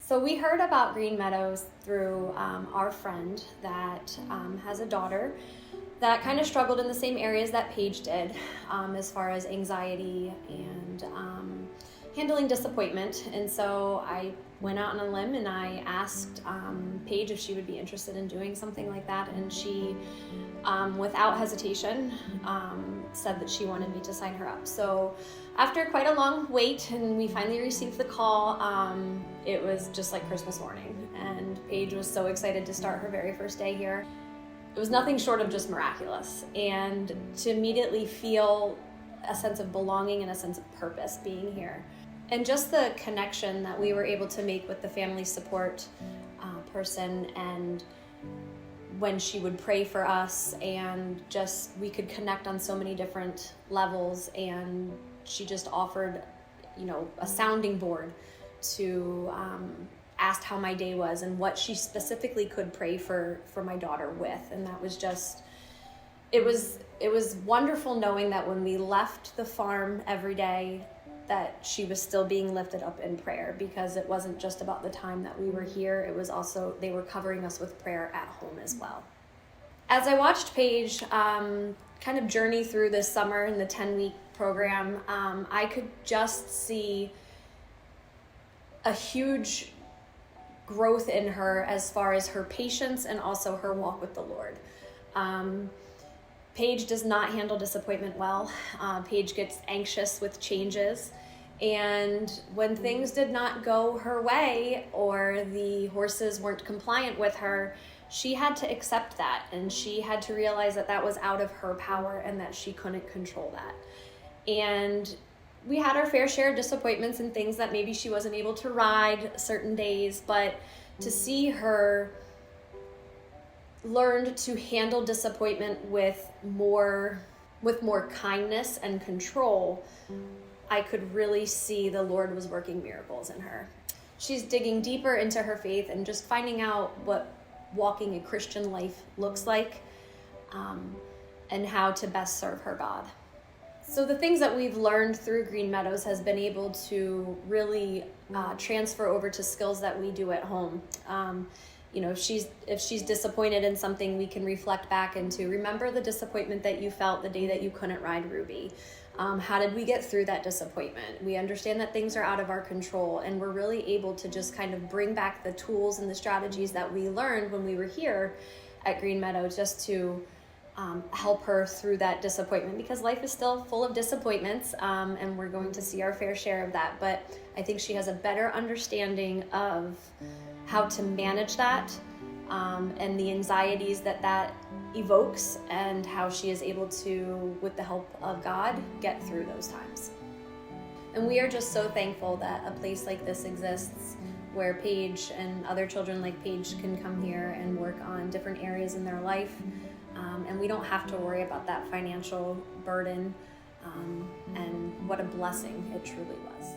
So we heard about Green Meadows through our friend that has a daughter that kind of struggled in the same areas that Paige did, as far as anxiety and handling disappointment. And so I went out on a limb and I asked Paige if she would be interested in doing something like that, and she, without hesitation, said that she wanted me to sign her up. So after quite a long wait and we finally received the call, it was just like Christmas morning, and Paige was so excited to start her very first day here. It was nothing short of just miraculous, and to immediately feel a sense of belonging and a sense of purpose being here. And just the connection that we were able to make with the family support person, and when she would pray for us, and just we could connect on so many different levels, and she just offered, a sounding board to asked how my day was and what she specifically could pray for my daughter with. And that was just, it was wonderful knowing that when we left the farm every day, that she was still being lifted up in prayer, because it wasn't just about the time that we were here, it was also, they were covering us with prayer at home as well. As I watched Paige kind of journey through this summer in the 10-week program, I could just see a huge growth in her as far as her patience and also her walk with the Lord. Paige does not handle disappointment well. Paige gets anxious with changes, and when things did not go her way or the horses weren't compliant with her, she had to accept that, and she had to realize that that was out of her power and that she couldn't control that. And we had our fair share of disappointments and things that maybe she wasn't able to ride certain days, but to see her learn to handle disappointment with more kindness and control, I could really see the Lord was working miracles in her. She's digging deeper into her faith and just finding out what walking a Christian life looks like, and how to best serve her God. So the things that we've learned through Green Meadows has been able to really transfer over to skills that we do at home. If she's disappointed in something, we can reflect back into, remember the disappointment that you felt the day that you couldn't ride Ruby. How did we get through that disappointment? We understand that things are out of our control, and we're really able to just kind of bring back the tools and the strategies that we learned when we were here at Green Meadow, just to help her through that disappointment, because life is still full of disappointments, and we're going to see our fair share of that. But I think she has a better understanding of how to manage that, and the anxieties that evokes, and how she is able to, with the help of God, get through those times. And we are just so thankful that a place like this exists, where Paige and other children like Paige can come here and work on different areas in their life. And we don't have to worry about that financial burden, and what a blessing it truly was.